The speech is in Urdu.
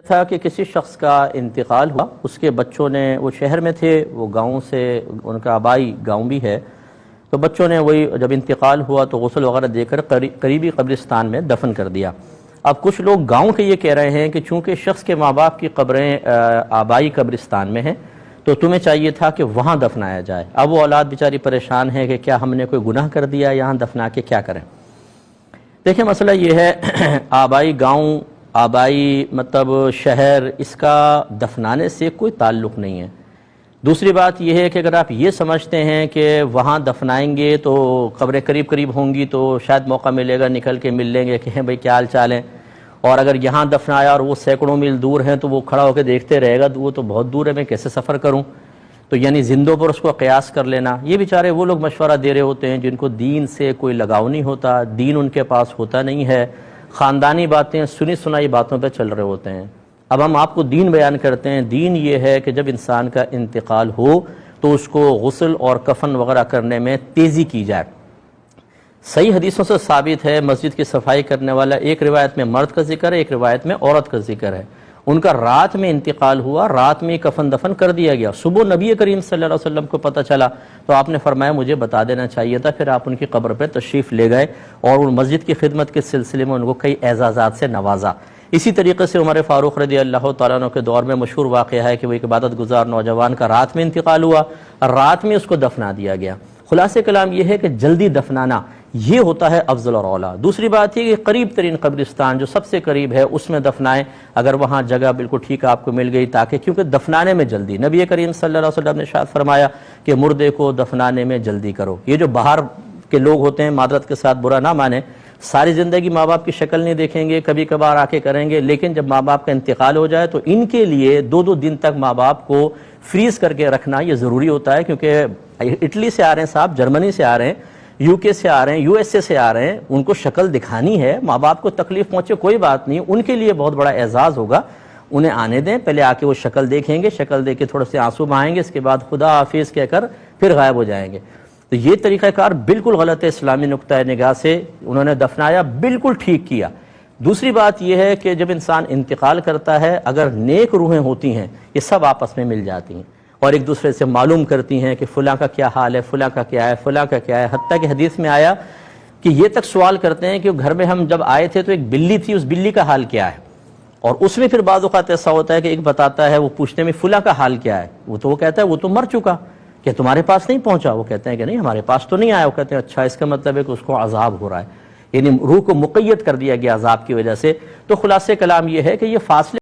تھا کہ کسی شخص کا انتقال ہوا، اس کے بچوں نے، وہ شہر میں تھے، وہ گاؤں سے، ان کا آبائی گاؤں بھی ہے، تو بچوں نے وہی جب انتقال ہوا تو غسل وغیرہ دے کر قریبی قبرستان میں دفن کر دیا۔ اب کچھ لوگ گاؤں کے یہ کہہ رہے ہیں کہ چونکہ شخص کے ماں باپ کی قبریں آبائی قبرستان میں ہیں تو تمہیں چاہیے تھا کہ وہاں دفنایا جائے۔ اب وہ اولاد بیچاری پریشان ہے کہ کیا ہم نے کوئی گناہ کر دیا، یہاں دفنا کے کیا کریں۔ دیکھیں مسئلہ یہ ہے، آبائی گاؤں، آبائی مطلب شہر، اس کا دفنانے سے کوئی تعلق نہیں ہے۔ دوسری بات یہ ہے کہ اگر آپ یہ سمجھتے ہیں کہ وہاں دفنائیں گے تو قبریں قریب قریب ہوں گی تو شاید موقع ملے گا نکل کے مل لیں گے کہ ہیں بھائی کیا حال چال ہے، اور اگر یہاں دفنایا اور وہ سینکڑوں میل دور ہیں تو وہ کھڑا ہو کے دیکھتے رہے گا، وہ تو بہت دور ہے، میں کیسے سفر کروں، تو یعنی زندوں پر اس کو قیاس کر لینا۔ یہ بیچارے وہ لوگ مشورہ دے رہے ہوتے ہیں جن کو دین سے کوئی لگاؤ نہیں ہوتا، دین ان کے پاس ہوتا نہیں ہے، خاندانی باتیں، سنی سنائی باتوں پہ چل رہے ہوتے ہیں۔ اب ہم آپ کو دین بیان کرتے ہیں۔ دین یہ ہے کہ جب انسان کا انتقال ہو تو اس کو غسل اور کفن وغیرہ کرنے میں تیزی کی جائے۔ صحیح حدیثوں سے ثابت ہے، مسجد کی صفائی کرنے والا، ایک روایت میں مرد کا ذکر ہے، ایک روایت میں عورت کا ذکر ہے، ان کا رات میں انتقال ہوا، رات میں کفن دفن کر دیا گیا۔ صبح نبی کریم صلی اللہ علیہ وسلم کو پتہ چلا تو آپ نے فرمایا مجھے بتا دینا چاہیے تھا، پھر آپ ان کی قبر پہ تشریف لے گئے اور ان مسجد کی خدمت کے سلسلے میں ان کو کئی اعزازات سے نوازا۔ اسی طریقے سے عمر فاروق رضی اللہ تعالیٰ عنہ کے دور میں مشہور واقعہ ہے کہ وہ ایک عبادت گزار نوجوان کا رات میں انتقال ہوا اور رات میں اس کو دفنا دیا گیا۔ خلاصہ کلام یہ ہے کہ جلدی دفنانا یہ ہوتا ہے افضل اور اولا۔ دوسری بات یہ کہ قریب ترین قبرستان جو سب سے قریب ہے اس میں دفنائیں، اگر وہاں جگہ بالکل ٹھیک آپ کو مل گئی، تاکہ کیونکہ دفنانے میں جلدی، نبی کریم صلی اللہ علیہ وسلم نے ارشاد فرمایا کہ مردے کو دفنانے میں جلدی کرو۔ یہ جو باہر کے لوگ ہوتے ہیں، معذرت کے ساتھ برا نہ مانیں، ساری زندگی ماں باپ کی شکل نہیں دیکھیں گے، کبھی کبھار آ کے کریں گے، لیکن جب ماں باپ کا انتقال ہو جائے تو ان کے لیے 2 دن تک ماں باپ کو فریز کر کے رکھنا یہ ضروری ہوتا ہے، کیونکہ اٹلی سے آ رہے ہیں صاحب، جرمنی سے آ رہے ہیں، یو کے سے آ رہے ہیں، USA سے آ رہے ہیں، ان کو شکل دکھانی ہے، ماں باپ کو تکلیف پہنچے کوئی بات نہیں، ان کے لیے بہت بڑا اعزاز ہوگا، انہیں آنے دیں، پہلے آ کے وہ شکل دیکھیں گے، شکل دیکھ کے تھوڑے سے آنسو بہائیں گے، اس کے بعد خدا حافظ کہہ کر پھر غائب ہو جائیں گے۔ تو یہ طریقہ کار بالکل غلط ہے اسلامی نقطہ نگاہ سے، انہوں نے دفنایا، بالکل ٹھیک کیا۔ دوسری بات یہ ہے کہ جب انسان انتقال کرتا ہے، اگر نیک روحیں ہوتی ہیں یہ سب آپس میں مل جاتی ہیں اور ایک دوسرے سے معلوم کرتی ہیں کہ فلاں کا کیا حال ہے، فلاں کا کیا ہے، فلاں کا کیا ہے، حتیٰ کہ حدیث میں آیا کہ یہ تک سوال کرتے ہیں کہ گھر میں ہم جب آئے تھے تو ایک بلی تھی، اس بلی کا حال کیا ہے، اور اس میں پھر بعض اوقات ایسا ہوتا ہے کہ ایک بتاتا ہے، وہ پوچھنے میں فلاں کا حال کیا ہے، وہ کہتا ہے وہ تو مر چکا، کہ تمہارے پاس نہیں پہنچا، وہ کہتے ہیں کہ نہیں ہمارے پاس تو نہیں آیا، وہ کہتے ہیں اچھا، اس کا مطلب ہے کہ اس کو عذاب ہو رہا ہے، یعنی روح کو مقید کر دیا گیا عذاب کی وجہ سے۔ تو خلاصہ کلام یہ ہے کہ یہ فاصلے